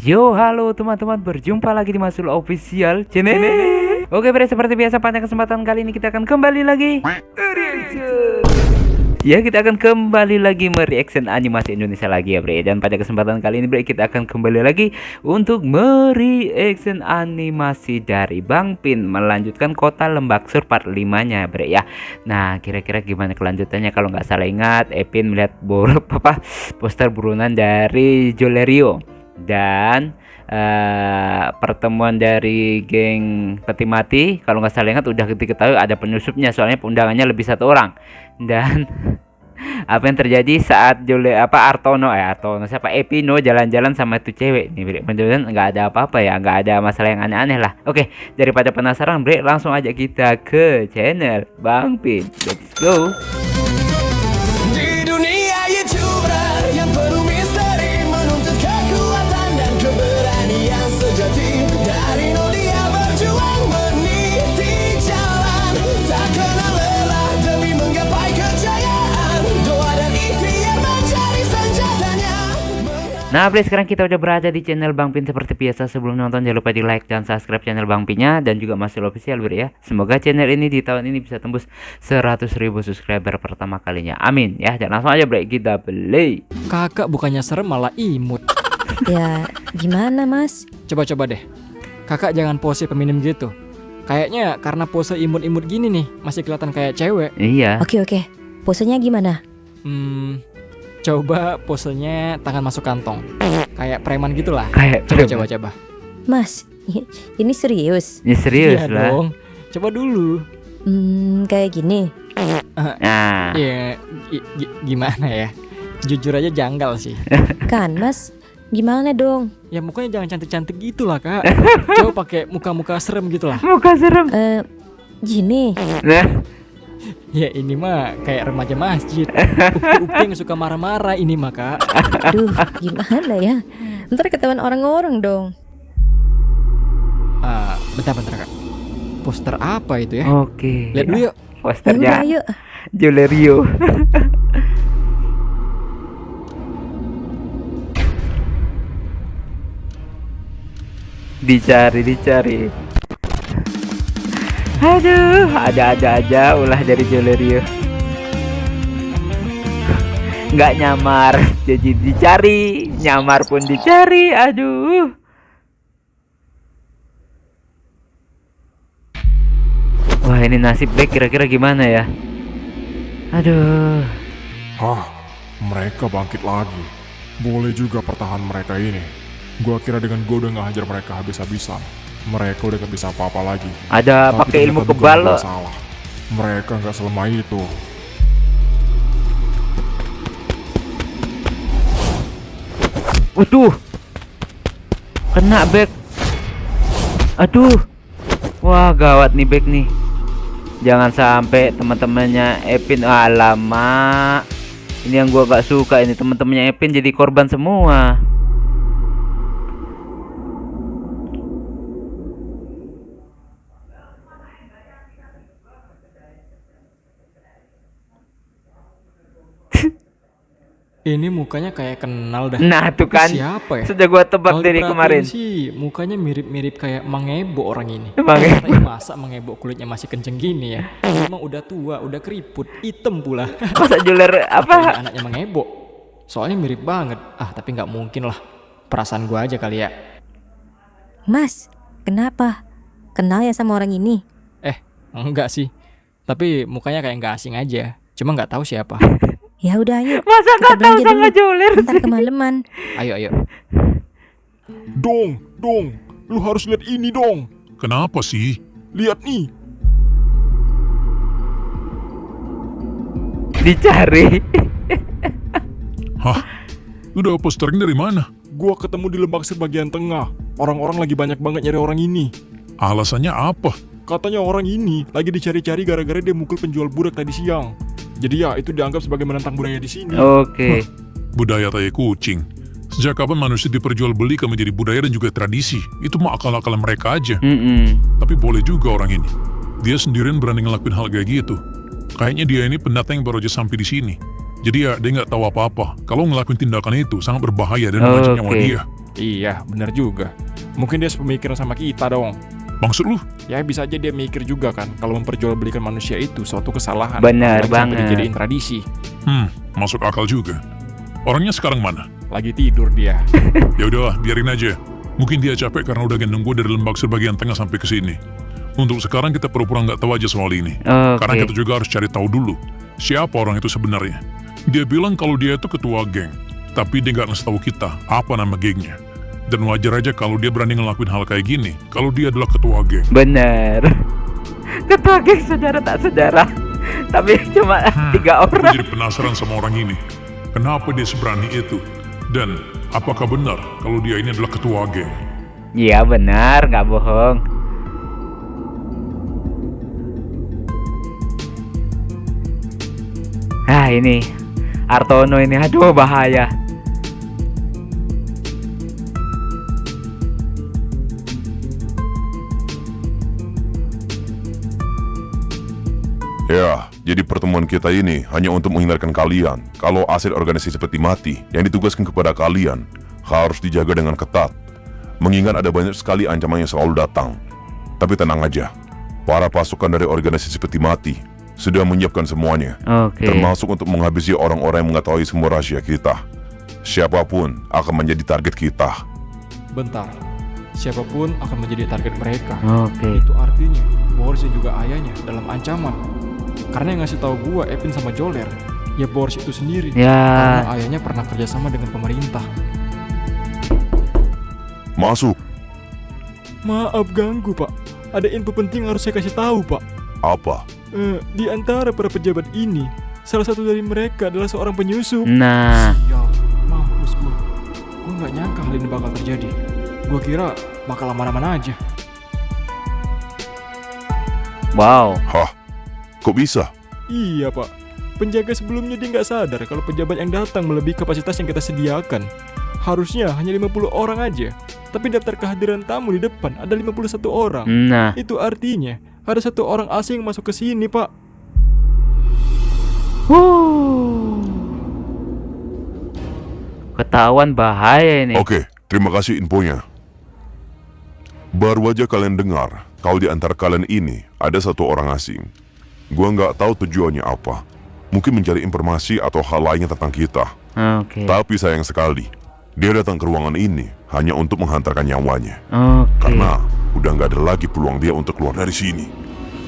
Yo, halo teman-teman, berjumpa lagi di Masul Official Channel. Oke, bre, seperti biasa pada kesempatan kali ini kita akan kembali lagi reaction. Ya, kita akan kembali lagi mereaction animasi Indonesia lagi ya, bre. Dan pada kesempatan kali ini, bre, kita akan kembali lagi untuk mereaction animasi dari Bang Pin, melanjutkan Kota Lembaksur part 5-nya, bre ya. Nah, kira-kira gimana kelanjutannya? Kalau nggak salah ingat, Epin melihat poster buronan dari Jolerio dan pertemuan dari geng peti mati. Kalau nggak salah ingat udah diketahui ada penyusupnya, soalnya undangannya lebih satu orang. Dan apa yang terjadi saat Artono siapa Epino jalan-jalan sama itu cewek nih, bener-bener nggak ada apa-apa ya, nggak ada masalah yang aneh-aneh lah. Oke, daripada penasaran, bre, langsung aja kita ke channel Bang Pin. Let's go. Di dunia YouTuber yang penuh misteri, menuntut kekuatan dan keberanian sejati. Dari nol dia berjuang meniti jalan, tak kenal lelah demi menggapai kejayaan. Doa dan ikhtiar mencari senjatanya. Nah, bre, sekarang kita udah berada di channel Bang Pin. Seperti biasa, sebelum nonton jangan lupa di like dan subscribe channel Bang Pinnya dan juga Masul Official, bre ya. Semoga channel ini di tahun ini bisa tembus 100.000 subscriber pertama kalinya. Amin ya. Dan langsung aja, bre, kita play. Kakak bukannya serem malah imut. Ya, gimana mas? Coba-coba deh. Kakak jangan pose peminim gitu. Kayaknya karena pose imut-imut gini nih, masih kelihatan kayak cewek. Iya. Oke, posenya gimana? Coba posenya tangan masuk kantong. Kayak preman gitulah. Kayak Coba. Mas, ini serius? Ya serius Iya lah. dong. Coba dulu. Kayak gini. Nah, Ya, gimana ya? Jujur aja janggal sih. Kan mas, gimana dong? Ya mukanya jangan cantik-cantik gitu lah, Kak. Coba pakai muka-muka serem gitu lah. muka serem. Gini. Nah, Ya ini mah kayak remaja masjid. Uping suka marah-marah ini mah, Kak. Aduh, gimana ya? Ntar ketahuan orang-orang dong. Bentar, Kak. Poster apa itu ya? oke. Lihat dulu yuk. Yaudah, Posternya ayo. Jolerio. Dicari. Aduh, ada aja ulah dari Jolerio. Nggak nyamar, jadi dicari. Nyamar pun dicari. Aduh. Wah, ini nasib baik kira-kira gimana ya? Aduh. Mereka bangkit lagi. Boleh juga pertahanan mereka ini. Gua kira dengan gua udah ngehajar mereka habis-habisan, mereka udah gak bisa apa-apa lagi. Ada Tapi pakai ilmu ternyata kebal dugaan loh. gua salah. Mereka nggak selemah itu. Waduh. Kena back. Aduh. Wah, gawat nih back nih. Jangan sampai teman-temannya Epin, alamak. Ini yang gua gak suka, ini teman-temannya Epin jadi korban semua. Ini mukanya kayak kenal dah. Nah, tuh kan. Siapa ya? Sudah gua tebak Kalau dari diperhatiin kemarin. sih mukanya mirip-mirip kayak Mang Ebo orang ini. Mang Ebo. Tapi masa Mang Ebo kulitnya masih kenceng gini ya? Emang udah tua, udah keriput, hitam pula. Masa Joler Ini apa? anaknya Mang Ebo. Soalnya mirip banget. Tapi nggak mungkin lah. Perasaan gua aja kali ya. Mas, kenapa? Kenal ya sama orang ini? Enggak sih. Tapi mukanya kayak nggak asing aja. Cuma nggak tahu siapa. Ya udah ayo. Masa Kita gak tahu belanja sama dulu. Joler Ntar sih? kemalaman. Ayo. Dong, lu harus lihat ini dong. Kenapa sih? Lihat nih. Dicari. Hah? Lu dapat posternya dari mana? Gua ketemu di Lembaksur bagian tengah. Orang-orang lagi banyak banget nyari orang ini. Alasannya apa? Katanya orang ini lagi dicari-cari gara-gara dia mukul penjual budak tadi siang. Jadi ya itu dianggap sebagai menentang budaya di sini. Oke. Budaya tai kucing. Sejak kapan manusia diperjualbelikan menjadi budaya dan juga tradisi? Itu mah akal-akalan mereka aja. Tapi boleh juga orang ini. Dia sendirian berani ngelakuin hal kayak gitu. Kayaknya dia ini pendatang yang baru aja sampai di sini. Jadi ya dia nggak tahu apa-apa. Kalau ngelakuin tindakan itu sangat berbahaya dan mengancam nyawa dia. Iya, bener juga. Mungkin dia sepemikiran sama kita dong. Maksud lu? Ya bisa aja dia mikir juga kan kalau memperjualbelikan manusia itu suatu kesalahan. Bener Apalagi sampai banget. dijadiin tradisi. Masuk akal juga. Orangnya sekarang mana? Lagi tidur dia. Ya udahlah, biarin aja. Mungkin dia capek karena udah gendong gue dari Lembak Sebagian Tengah sampai ke sini. Untuk sekarang kita pura-pura nggak tahu aja soal ini. Oke. Karena kita juga harus cari tahu dulu siapa orang itu sebenarnya. Dia bilang kalau dia itu ketua geng, tapi dia nggak ngasih tahu kita apa nama gengnya. Dan wajar aja kalau dia berani ngelakuin hal kayak gini, kalau dia adalah ketua geng. Bener. Ketua geng sejarah tak sejarah. Tapi cuma 3 Gue orang. jadi penasaran sama orang ini. Kenapa dia seberani itu? Dan apakah benar kalau dia ini adalah ketua geng? Iya benar, nggak bohong. Ah ini Artono ini, aduh bahaya. Ya, jadi pertemuan kita ini hanya untuk menghindarkan kalian kalau aset organisasi peti mati yang ditugaskan kepada kalian harus dijaga dengan ketat. Mengingat ada banyak sekali ancaman yang selalu datang. Tapi tenang aja, para pasukan dari organisasi peti mati sudah menyiapkan semuanya, Oke. termasuk untuk menghabisi orang-orang yang mengetahui semua rahasia kita. Siapapun akan menjadi target kita. Bentar. Siapapun akan menjadi target mereka. Oke. Itu artinya Boris dan juga ayahnya dalam ancaman. Karena yang ngasih tahu gua Epin sama Joler, ya Boris itu sendiri. Ya. Karena ayahnya pernah kerjasama dengan pemerintah. Masuk. Maaf ganggu, Pak. Ada info penting harus saya kasih tahu, Pak. Apa? Di antara para pejabat ini, salah satu dari mereka adalah seorang penyusup. Nah, Ya, mampus gua. Gua nggak nyangka hal ini bakal terjadi. Gua kira bakal aman-aman aja. wow. Hah? Kok bisa? Iya, Pak. Penjaga sebelumnya dia nggak sadar kalau pejabat yang datang melebihi kapasitas yang kita sediakan. Harusnya hanya 50 orang aja. Tapi daftar kehadiran tamu di depan ada 51 orang. Nah, Itu artinya ada 1 orang asing masuk ke sini, Pak. ketahuan bahaya ini. Oke, terima kasih infonya. Baru aja kalian dengar kalau di antara kalian ini ada 1 orang asing. Gua nggak tahu tujuannya apa. Mungkin mencari informasi atau hal lainnya tentang kita. Oke. Tapi sayang sekali, dia datang ke ruangan ini hanya untuk menghantarkan nyawanya. Oke. Karena udah nggak ada lagi peluang dia untuk keluar dari sini.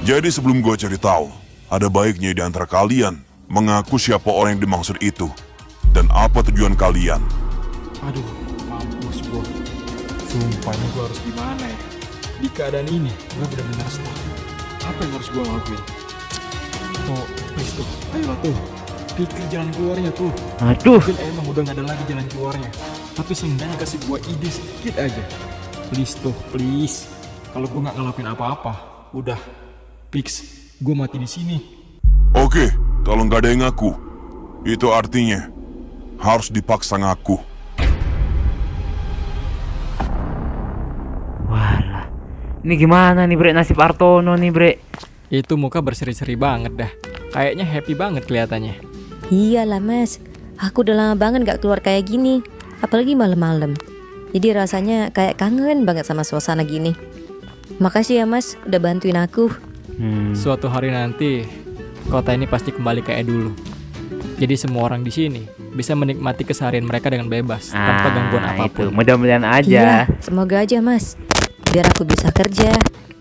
Jadi sebelum gua cari tahu, ada baiknya di antara kalian mengaku siapa orang yang dimaksud itu dan apa tujuan kalian. Aduh, mampus gua. Sumpah ini gua harus gimana ya? Di keadaan ini, gua benar-benar stuck. Apa yang harus gua lakuin? Oh, please tuh. Ayolah tuh. Pikir jalan keluarnya tuh. Aduh. Mungkin emang udah gak ada lagi jalan keluarnya. Tapi seenggaknya kasih gua ide sedikit aja. Please tuh, please. Kalau gua gak ngelakuin apa-apa, udah. Fix, gua mati di sini. Oke, kalau nggak ada yang ngaku, itu artinya harus dipaksa ngaku. Walah. Ini gimana nih, Bre? Nasib Artono nih, Bre. Itu muka berseri-seri banget dah. Kayaknya happy banget kelihatannya. Iyalah mas, aku udah lama banget gak keluar kayak gini. Apalagi malam-malam. Jadi rasanya kayak kangen banget sama suasana gini. Makasih ya mas, udah bantuin aku. Suatu hari nanti, kota ini pasti kembali kayak dulu. Jadi semua orang di sini bisa menikmati keseharian mereka dengan bebas, tanpa gangguan Itu apapun. mudah-mudahan aja. Iya, semoga aja mas. Biar aku bisa kerja,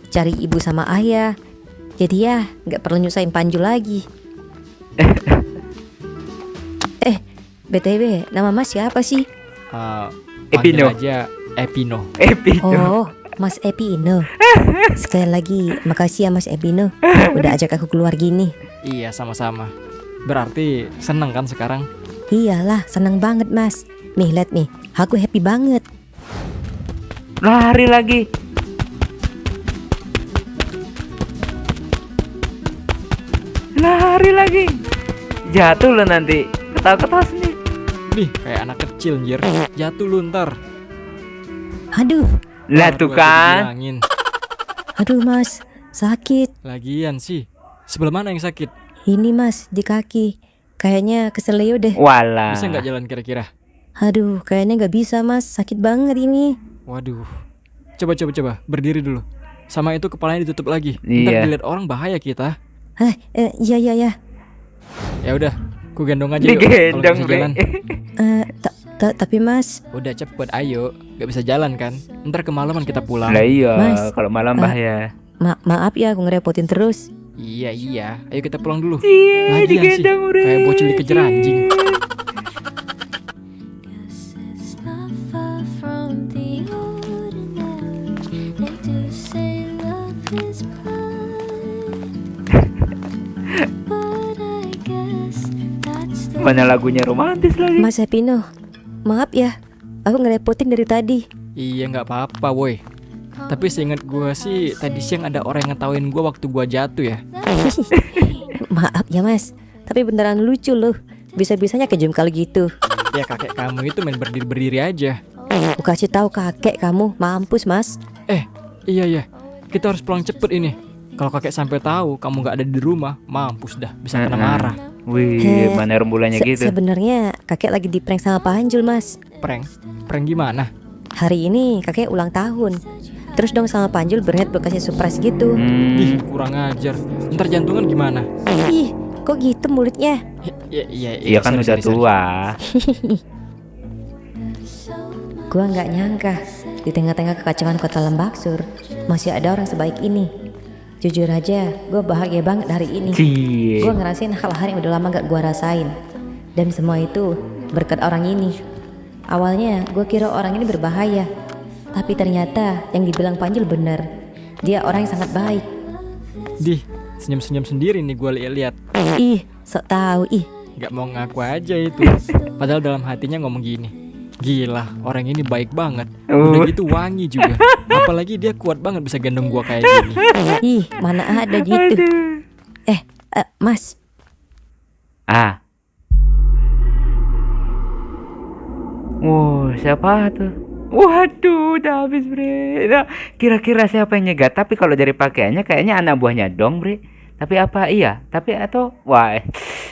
cari ibu sama ayah. Jadi ya, gak perlu nyusahin Panju lagi. BTW, nama mas siapa sih? Epino. Panggil aja Epino. Epino. Oh, Mas Epino. Sekali lagi, makasih ya Mas Epino. Udah ajak aku keluar gini. Iya, sama-sama. Berarti seneng kan sekarang? Iyalah, seneng banget mas. Nih, liat nih, aku happy banget. Lari lagi. Lari lagi. Jatuh lo nanti. Ketawa-ketawa sendiri. Nih, kayak anak kecil anjir. Jatuh lu ntar. Aduh, Lah Baru tuh aja kan. dibilangin. aduh mas, sakit. Lagian sih, sebelah mana yang sakit? Ini mas, di kaki. Kayaknya keselio deh. Walah. Bisa nggak jalan kira-kira? Aduh, kayaknya nggak bisa mas, sakit banget ini. Waduh. Coba, berdiri dulu. Sama itu kepalanya ditutup lagi. Ntar Iya. dilihat orang bahaya kita. Iya. Ya udah, ku gendong aja yuk. Kalau Digendong, bisa Bre. jalan. Tapi mas, Udah cepet, ayo. Gak bisa jalan kan? Ntar kemalaman kita pulang. Lah iya, Mas, kalau malam bahaya. maaf ya aku ngerepotin terus. Iya. Ayo kita pulang dulu. Iya, Lagian sih, digendong, Bre. kayak bocil dikejar anjing. It's not far from the ordinary. They do say love is blind, but I guess that's the Mana lagunya romantis lagi. Mas Sepino, maaf ya, aku ngerepotin dari tadi. Iya nggak apa-apa woi. Tapi seingat gue sih tadi siang ada orang yang ngetawain gue waktu gue jatuh ya. Maaf ya mas, tapi beneran lucu loh. Bisa-bisanya kejam kali gitu. Ya kakek kamu itu main berdiri-berdiri aja. Aku kasih tahu kakek kamu, mampus mas. Iya. Kita harus pulang cepet ini. Kalau kakek sampai tahu kamu nggak ada di rumah, mampus dah, bisa kena marah. Wih, mana rembulannya gitu. Sebenarnya kakek lagi di prank sama Pak Anjul mas. Prank gimana? Hari ini kakek ulang tahun. Terus dong sama Pak Anjul berniat buat kasih surprise gitu. Ih, kurang ajar. Ntar jantungan gimana? Ih, kok gitu mulutnya? Iya kan udah sorry. tua. Gua nggak nyangka di tengah-tengah kekacauan kota Lembaksur masih ada orang sebaik ini. Jujur aja, gue bahagia banget hari ini. Cie. Gue ngerasain hal-hal yang udah lama gak gue rasain. Dan semua itu berkat orang ini. Awalnya gue kira orang ini berbahaya, tapi ternyata yang dibilang Panjul bener. Dia orang yang sangat baik. Dih, senyum-senyum sendiri nih gue lihat. Ih, sok tahu ih. Gak mau ngaku aja itu. Padahal dalam hatinya ngomong gini. Gila, orang ini baik banget. Udah gitu wangi juga. Apalagi dia kuat banget bisa gendong gua kayak gini. Ih, mana ada gitu. Mas, Ah. Wow, siapa tuh? Waduh, udah habis, Bre. Nah, kira-kira siapa yang nyegat? Tapi kalau dari pakaiannya kayaknya anak buahnya dong, Bre. Tapi apa iya? Tapi atau wah,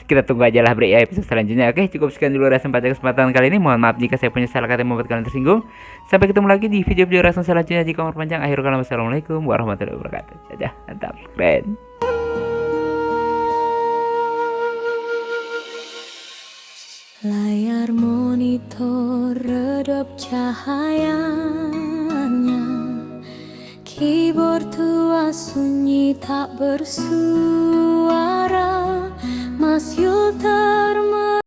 kita tunggu aja lah, Bre, ya episode selanjutnya. Oke, cukup sekian dulu rasa pada kesempatan kali ini. Mohon maaf jika saya punya salah kata yang membuat kalian tersinggung. Sampai ketemu lagi di video-video rasa selanjutnya. Jika umur panjang, akhirul kalam, wassalamualaikum warahmatullahi wabarakatuh. Dadah, mantap, keren. layar monitor redap cahayanya, keyboard tua sunyi tak bersuara, Mas Yul terma